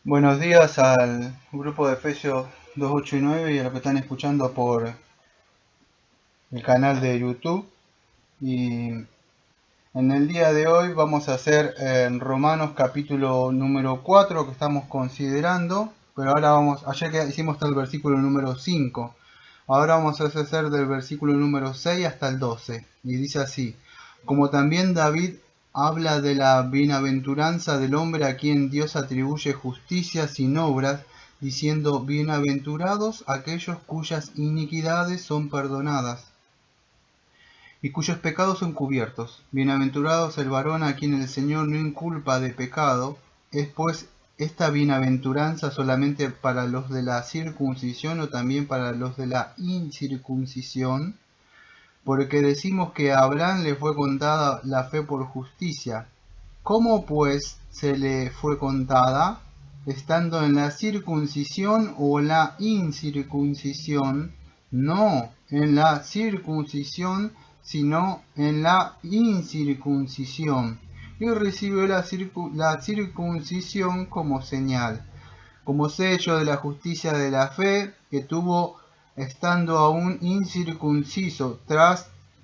Buenos días al grupo de Efesios 2, 8 y 9 y a los que están escuchando por el canal de YouTube. Y en el día de hoy vamos a hacer en Romanos capítulo número 4 que estamos considerando, pero ahora ayer que hicimos hasta el versículo número 5, ahora vamos a hacer del versículo número 6 hasta el 12. Y dice así: como también David habla de la bienaventuranza del hombre a quien Dios atribuye justicia sin obras, diciendo: bienaventurados aquellos cuyas iniquidades son perdonadas y cuyos pecados son cubiertos. Bienaventurados el varón a quien el Señor no inculpa de pecado. ¿Es pues esta bienaventuranza solamente para los de la circuncisión o también para los de la incircuncisión? Porque decimos que a Abraham le fue contada la fe por justicia. ¿Cómo pues se le fue contada? ¿Estando en la circuncisión o la incircuncisión? No en la circuncisión, sino en la incircuncisión. Y recibió la circuncisión como señal, como sello de la justicia de la fe que tuvo estando aún incircunciso,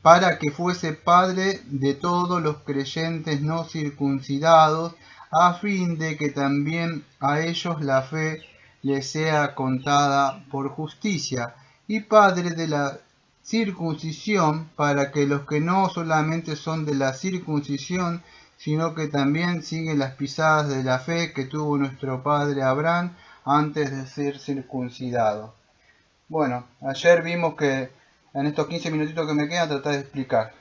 para que fuese padre de todos los creyentes no circuncidados, a fin de que también a ellos la fe les sea contada por justicia, y padre de la circuncisión, para que los que no solamente son de la circuncisión, sino que también siguen las pisadas de la fe que tuvo nuestro padre Abraham antes de ser circuncidado. Bueno, ayer vimos que en estos 15 minutitos que me quedan tratar de explicar.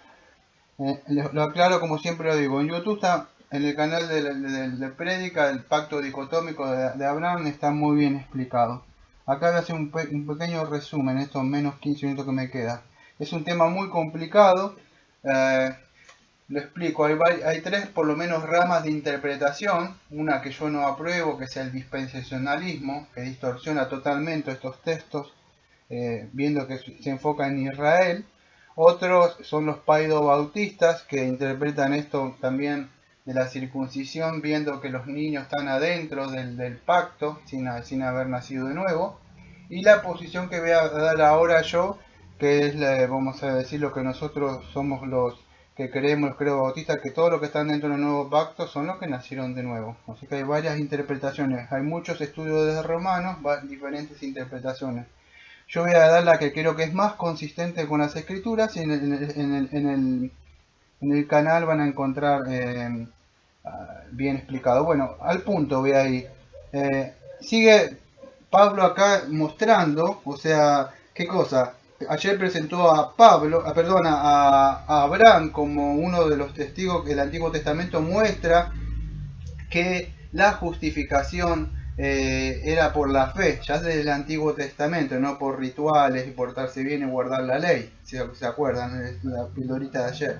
Lo aclaro como siempre lo digo, en YouTube está, en el canal de Prédica, el pacto dicotómico de Abraham está muy bien explicado. Acá voy a hacer un pequeño resumen en estos menos 15 minutos que me queda. Es un tema muy complicado. Lo explico, hay tres por lo menos ramas de interpretación. Una que yo no apruebo, que es el dispensacionalismo, que distorsiona totalmente estos textos, viendo que se enfoca en Israel. Otros son los paidobautistas, que interpretan esto también de la circuncisión, viendo que los niños están adentro del pacto, sin haber nacido de nuevo. Y la posición que voy a dar ahora yo, que es, vamos a decir, lo que nosotros somos los que creemos, creo bautista, que todos los que están dentro del nuevo pacto son los que nacieron de nuevo. Así que hay varias interpretaciones, hay muchos estudios de Romanos, diferentes interpretaciones. Yo voy a dar la que creo que es más consistente con las escrituras, y en el canal van a encontrar bien explicado. Bueno, al punto voy a ir. Sigue Pablo acá mostrando, o sea, ¿qué cosa? Ayer presentó a Pablo, a Abraham como uno de los testigos que el Antiguo Testamento muestra que la justificación era por la fe, ya desde el Antiguo Testamento, no por rituales y portarse bien y guardar la ley, si se acuerdan, es la pildorita de ayer.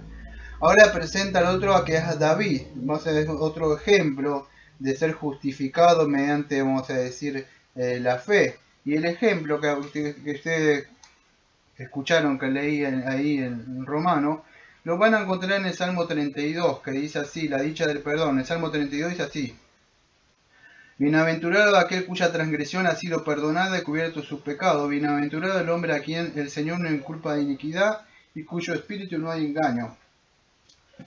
Ahora presenta al otro a que es David, vamos a ver otro ejemplo de ser justificado mediante, vamos a decir, la fe. Y el ejemplo que ustedes escucharon que leí ahí en Romano, lo van a encontrar en el Salmo 32, que dice así, la dicha del perdón. El Salmo 32 dice así: bienaventurado aquel cuya transgresión ha sido perdonada y cubierto su pecado. Bienaventurado el hombre a quien el Señor no inculpa de iniquidad y cuyo espíritu no hay engaño.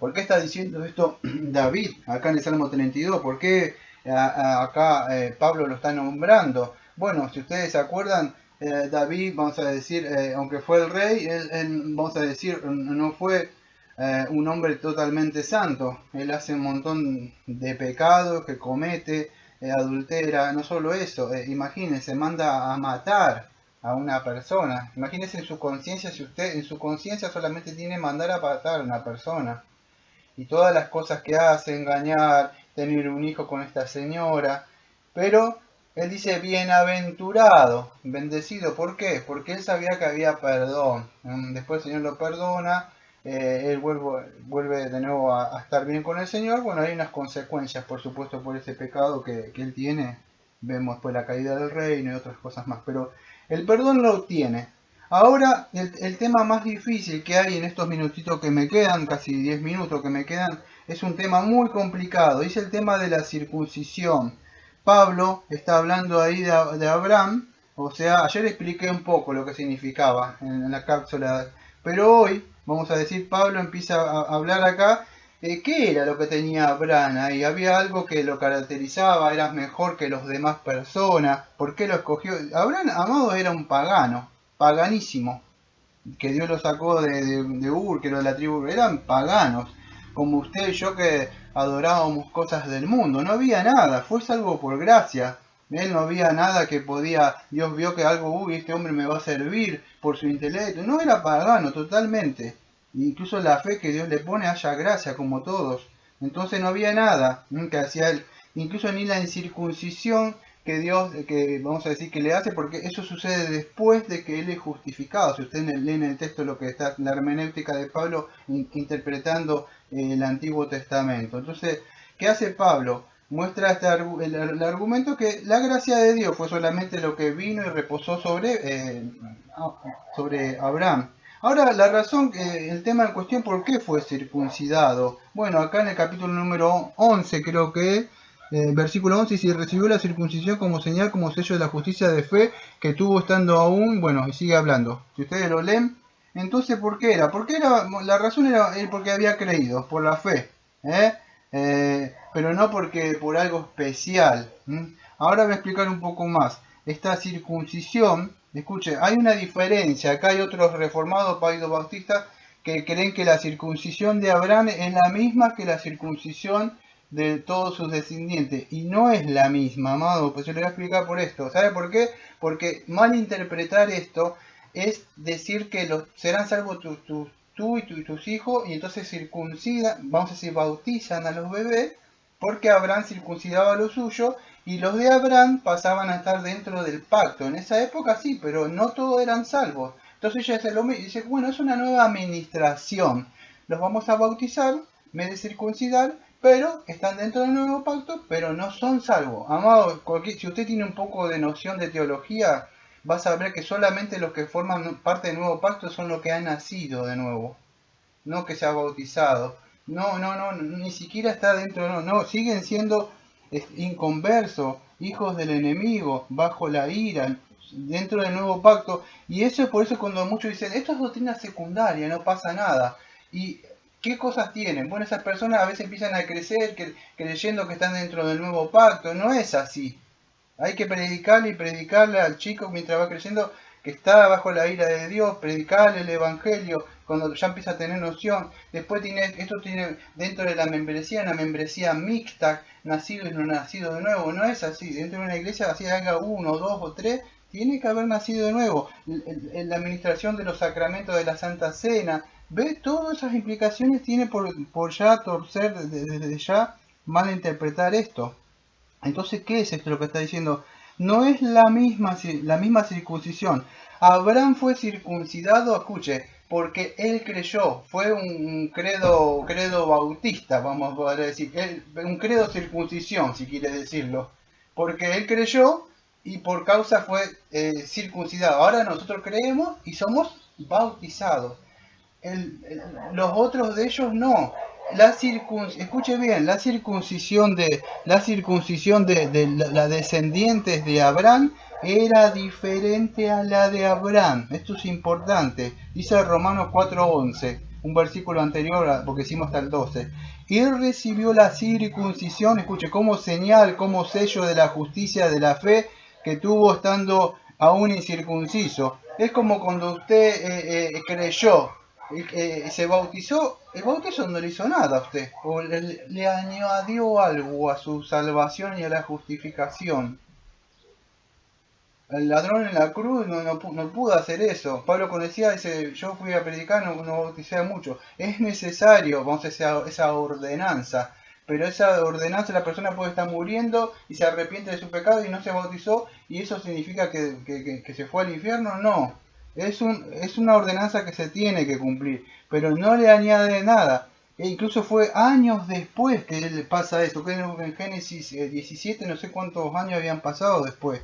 ¿Por qué está diciendo esto David acá en el Salmo 32? ¿Por qué acá Pablo lo está nombrando? Bueno, si ustedes se acuerdan, David, vamos a decir, aunque fue el rey, vamos a decir, no fue un hombre totalmente santo. Él hace un montón de pecados que comete, adultera, no solo eso, imagínense, manda a matar a una persona. Imagínense en su conciencia, si usted en su conciencia solamente tiene mandar a matar a una persona. Y todas las cosas que hace, engañar, tener un hijo con esta señora. Pero él dice bienaventurado, bendecido. ¿Por qué? Porque él sabía que había perdón. Después el Señor lo perdona, él vuelve de nuevo a estar bien con el Señor. Bueno, hay unas consecuencias, por supuesto, por ese pecado que él tiene. Vemos pues la caída del reino y otras cosas más. Pero el perdón lo obtiene. Ahora, el tema más difícil que hay en estos minutitos que me quedan, casi 10 minutos que me quedan, es un tema muy complicado. Es el tema de la circuncisión. Pablo está hablando ahí de Abraham. O sea, ayer expliqué un poco lo que significaba en la cápsula, pero hoy, vamos a decir, Pablo empieza a hablar acá de qué era lo que tenía Abraham ahí. Había algo que lo caracterizaba, era mejor que los demás personas. ¿Por qué lo escogió? Abraham, amado, era un pagano, paganísimo, que Dios lo sacó de Ur, que era de la tribu, eran paganos, como usted y yo que adorábamos cosas del mundo, no había nada, fue salvo por gracia. Él no había nada que podía, Dios vio que algo, uy, este hombre me va a servir por su intelecto, no era pagano totalmente. Incluso la fe que Dios le pone haya gracia como todos. Entonces no había nada que hacía él, incluso ni la incircuncisión que Dios, que vamos a decir que le hace, porque eso sucede después de que él es justificado. Si usted lee en el texto lo que está, la hermenéutica de Pablo interpretando el Antiguo Testamento. Entonces, ¿qué hace Pablo? Muestra el argumento que la gracia de Dios fue solamente lo que vino y reposó sobre Abraham. Ahora, la razón, el tema en cuestión, ¿por qué fue circuncidado? Bueno, acá en el capítulo número 11 creo que versículo 11, y si recibió la circuncisión como señal, como sello de la justicia de fe que tuvo estando aún, bueno, y sigue hablando. Si ustedes lo leen, entonces, ¿por qué era? Porque era, la razón era porque había creído, por la fe, ¿eh? Pero no porque por algo especial. Ahora voy a explicar un poco más. Esta circuncisión, escuche, hay una diferencia. Acá hay otros reformados, paidos bautistas, que creen que la circuncisión de Abraham es la misma que la circuncisión de todos sus descendientes. Y no es la misma, amado. Pues yo le voy a explicar por esto. ¿Sabe por qué? Porque malinterpretar esto es decir que serán salvos tú y tus hijos, y entonces circuncidan, vamos a decir, bautizan a los bebés, porque Abraham circuncidaba lo suyo, y los de Abraham pasaban a estar dentro del pacto. En esa época sí, pero no todos eran salvos. Entonces ella dice, bueno, es una nueva administración. Los vamos a bautizar, me de circuncidar, pero están dentro del nuevo pacto, pero no son salvos. Amado, si usted tiene un poco de noción de teología, vas a ver que solamente los que forman parte del nuevo pacto son los que han nacido de nuevo, no que se ha bautizado. No, ni siquiera está dentro, no, siguen siendo inconversos, hijos del enemigo, bajo la ira, dentro del nuevo pacto. Y eso es por eso cuando muchos dicen, esto es doctrina secundaria, no pasa nada. ¿Y qué cosas tienen? Bueno, esas personas a veces empiezan a crecer creyendo que están dentro del nuevo pacto. No es así. Hay que predicarle y predicarle al chico mientras va creciendo que está bajo la ira de Dios, predicarle el evangelio cuando ya empieza a tener noción. Después esto tiene dentro de la membresía una membresía mixta, nacido y no nacido de nuevo. No es así. Dentro de una iglesia, así haga uno, dos o tres, tiene que haber nacido de nuevo. La administración de los sacramentos de la Santa Cena, ¿ve? Todas esas implicaciones tiene por ya torcer, desde ya malinterpretar esto. Entonces, ¿qué es esto lo que está diciendo? No es la misma circuncisión. Abraham fue circuncidado, escuche, porque él creyó. Fue un credo bautista, vamos a poder decir. Un credo circuncisión, si quiere decirlo. Porque él creyó y por causa fue circuncidado. Ahora nosotros creemos y somos bautizados. Los otros de ellos no. Escuche bien, la circuncisión de la descendientes de Abraham era diferente a la de Abraham. Esto es importante. Dice Romanos 4:11, un versículo anterior, porque hicimos hasta el 12. Él recibió la circuncisión, escuche, como señal, como sello de la justicia de la fe que tuvo estando aún incircunciso. Es como cuando usted creyó, se bautizó, el bautizo no le hizo nada a usted, o le añadió algo a su salvación y a la justificación. El ladrón en la cruz no pudo hacer eso. Pablo cuando decía, yo fui a predicar, no bauticé mucho. Es necesario, vamos a decir, esa ordenanza. Pero esa ordenanza, la persona puede estar muriendo y se arrepiente de su pecado y no se bautizó, y eso significa que se fue al infierno. No, es una ordenanza que se tiene que cumplir, pero no le añade nada. E incluso fue años después que le pasa eso, que en Génesis 17, no sé cuántos años habían pasado después.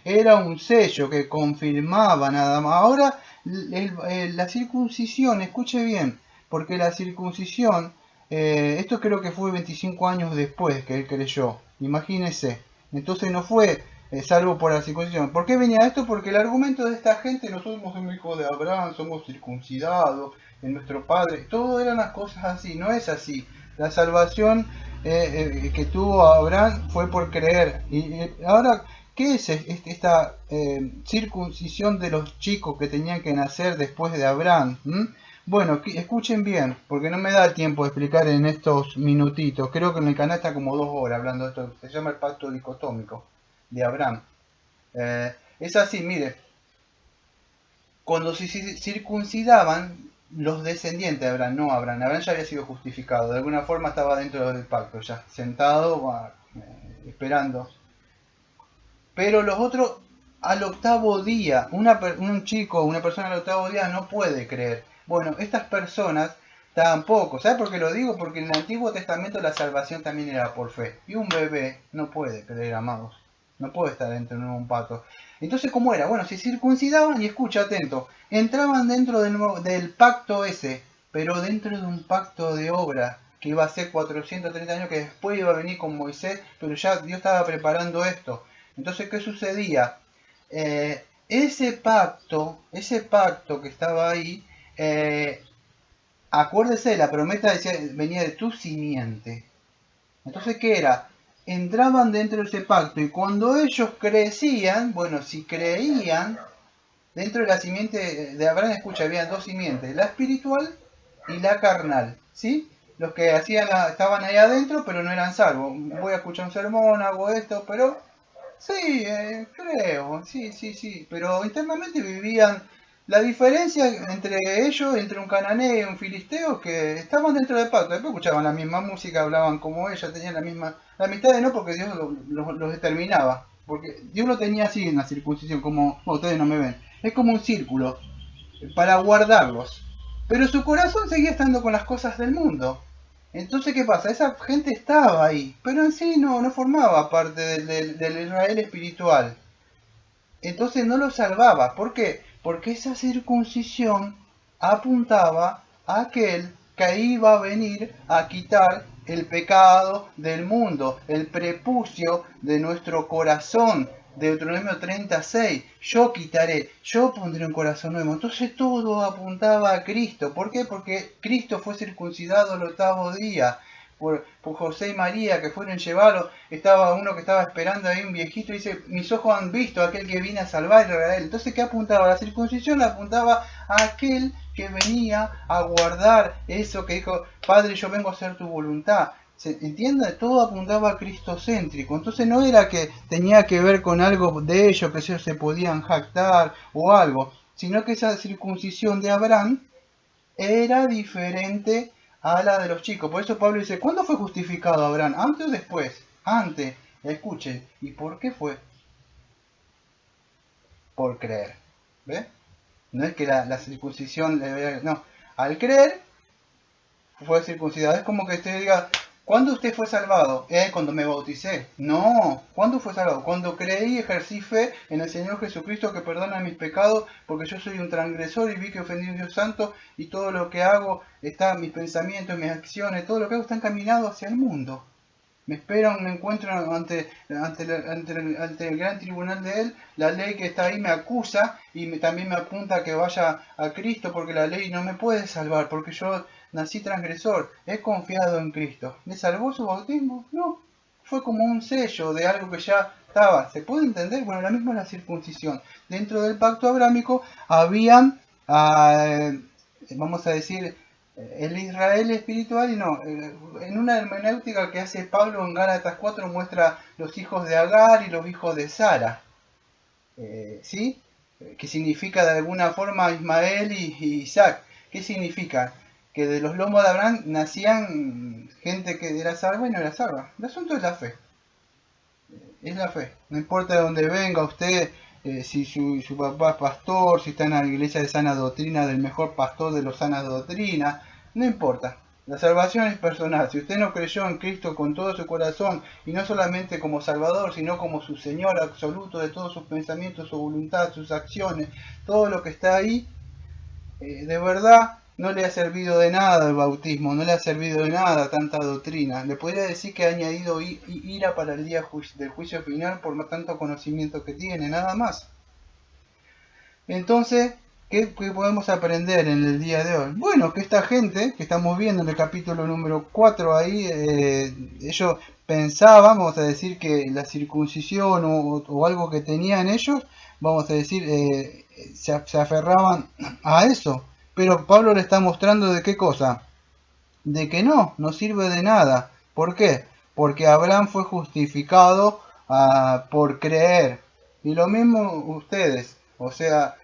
Era un sello que confirmaba nada más. Ahora, la circuncisión, escuche bien, porque la circuncisión, esto creo que fue 25 años después que él creyó. imagínese. Entonces no fue salvo por la circuncisión. ¿Por qué venía esto? Porque el argumento de esta gente, nosotros somos hijos de Abraham, somos circuncidados, en nuestro padre, todo eran las cosas así, no es así. La salvación que tuvo Abraham fue por creer. Y ahora, ¿qué es esta circuncisión de los chicos que tenían que nacer después de Abraham? Bueno, escuchen bien, porque no me da tiempo de explicar en estos minutitos. Creo que en el canal está como 2 horas hablando de esto. Se llama el pacto dicotómico de Abraham. Es así, mire. Cuando se circuncidaban los descendientes de Abraham, no Abraham. Abraham ya había sido justificado. De alguna forma estaba dentro del pacto, ya sentado, esperando. Pero los otros, al octavo día, un chico, una persona al octavo día no puede creer. Bueno, estas personas tampoco. ¿Sabes por qué lo digo? Porque en el Antiguo Testamento la salvación también era por fe. Y un bebé no puede creer, amados. No puede estar dentro de un pacto. Entonces, ¿cómo era? Bueno, se circuncidaban y escucha atento. Entraban dentro del pacto ese, pero dentro de un pacto de obra que iba a ser 430 años, que después iba a venir con Moisés, pero ya Dios estaba preparando esto. Entonces, ¿qué sucedía? Ese pacto que estaba ahí, acuérdese, la promesa decía, venía de tu simiente. Entonces, ¿qué era? Entraban dentro de ese pacto y cuando ellos crecían, bueno, si creían, dentro de la simiente de Abraham, escucha, había 2 simientes, la espiritual y la carnal, ¿sí? Los que estaban ahí adentro, pero no eran salvos. Voy a escuchar un sermón, hago esto, pero sí, creo, sí, pero internamente vivían. La diferencia entre ellos, entre un cananeo y un filisteo, que estaban dentro del pacto, después escuchaban la misma música, hablaban como ellos, tenían la misma. La mitad de no, porque Dios los determinaba, porque Dios lo tenía así en la circuncisión, como ustedes no me ven, es como un círculo para guardarlos, pero su corazón seguía estando con las cosas del mundo. Entonces, ¿qué pasa? Esa gente estaba ahí, pero en sí no formaba parte del Israel espiritual. Entonces no lo salvaba. ¿Por qué? Porque esa circuncisión apuntaba a aquel que iba a venir a quitar el pecado del mundo, el prepucio de nuestro corazón. Deuteronomio 36, yo quitaré, yo pondré un corazón nuevo. Entonces todo apuntaba a Cristo. ¿Por qué? Porque Cristo fue circuncidado el octavo día. Por José y María que fueron llevarlo, estaba uno que estaba esperando ahí, un viejito, y dice, mis ojos han visto a aquel que viene a salvar a Israel. Entonces, ¿qué apuntaba? La circuncisión apuntaba a aquel que venía a guardar eso que dijo, Padre, yo vengo a hacer tu voluntad. ¿Se entiende? Todo apuntaba a cristocéntrico. Entonces no era que tenía que ver con algo de ellos, que ellos se podían jactar o algo, sino que esa circuncisión de Abraham era diferente a la de los chicos. Por eso Pablo dice, ¿cuándo fue justificado Abraham? ¿Antes o después? Antes. Escuche, ¿y por qué fue? Por creer. ¿Ve? No es que la circuncisión, no. Al creer, fue circuncidado. Es como que usted diga, ¿cuándo usted fue salvado? Cuando me bauticé. No, ¿cuándo fue salvado? Cuando creí y ejercí fe en el Señor Jesucristo que perdona mis pecados, porque yo soy un transgresor y vi que ofendí a un Dios santo y todo lo que hago, mis pensamientos, mis acciones, todo lo que hago está encaminado hacia el mundo. Me espera un encuentro ante el gran tribunal de él. La ley que está ahí me acusa y también me apunta a que vaya a Cristo, porque la ley no me puede salvar, porque yo nací transgresor. He confiado en Cristo. ¿Me salvó su bautismo? No. Fue como un sello de algo que ya estaba. ¿Se puede entender? Bueno, la misma es la circuncisión. Dentro del pacto abrámico habían, vamos a decir, el Israel espiritual y no. En una hermenéutica que hace Pablo en Gálatas 4 muestra los hijos de Agar y los hijos de Sara. ¿Sí? Que significa de alguna forma Ismael y Isaac. ¿Qué significa? Que de los lomos de Abraham nacían gente que era salva y no era salva. El asunto es la fe. Es la fe. No importa de dónde venga usted, si su papá es pastor, si está en la iglesia de sana doctrina, del mejor pastor de los sanas doctrinas, no importa. La salvación es personal. Si usted no creyó en Cristo con todo su corazón, y no solamente como Salvador, sino como su Señor absoluto de todos sus pensamientos, su voluntad, sus acciones, todo lo que está ahí, de verdad, no le ha servido de nada el bautismo, no le ha servido de nada tanta doctrina. Le podría decir que ha añadido ira para el día del juicio final por tanto conocimiento que tiene, nada más. Entonces, ¿qué podemos aprender en el día de hoy? Bueno, que esta gente que estamos viendo en el capítulo número 4 ahí, ellos pensaban, vamos a decir, que la circuncisión o algo que tenían ellos, vamos a decir, se aferraban a eso. Pero Pablo le está mostrando de qué cosa, de que no sirve de nada. ¿Por qué? Porque Abraham fue justificado por creer. Y lo mismo ustedes. O sea,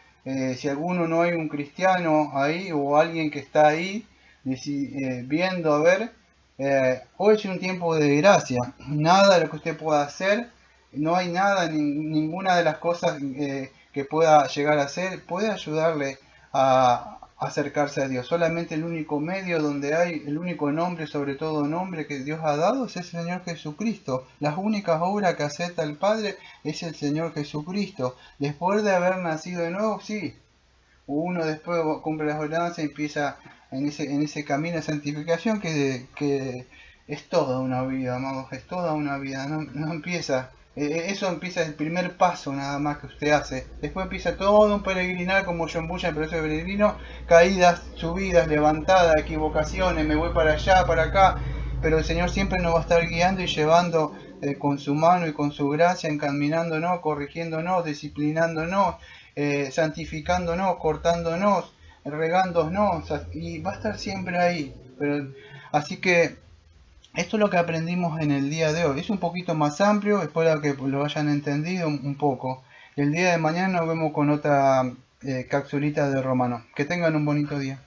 si alguno no hay un cristiano ahí o alguien que está ahí viendo, a ver, hoy es un tiempo de gracia. Nada de lo que usted pueda hacer, no hay nada, ninguna de las cosas que pueda llegar a hacer puede ayudarle a acercarse a Dios. Solamente el único medio donde hay, el único nombre, sobre todo nombre que Dios ha dado, es el Señor Jesucristo. Las únicas obras que acepta el Padre es el Señor Jesucristo. Después de haber nacido de nuevo, sí, uno después cumple las ordenanzas y empieza en ese camino de santificación que es toda una vida, amados, es toda una vida, no empieza. Eso empieza el primer paso nada más que usted hace. Después empieza todo un peregrinar como John Bushan, pero ese peregrino, caídas, subidas, levantadas, equivocaciones, me voy para allá, para acá. Pero el Señor siempre nos va a estar guiando y llevando con su mano y con su gracia, encaminándonos, corrigiéndonos, disciplinándonos, santificándonos, cortándonos, regándonos, y va a estar siempre ahí. Pero, así que esto es lo que aprendimos en el día de hoy. Es un poquito más amplio, espero que lo hayan entendido un poco. El día de mañana nos vemos con otra capsulita de Romano. Que tengan un bonito día.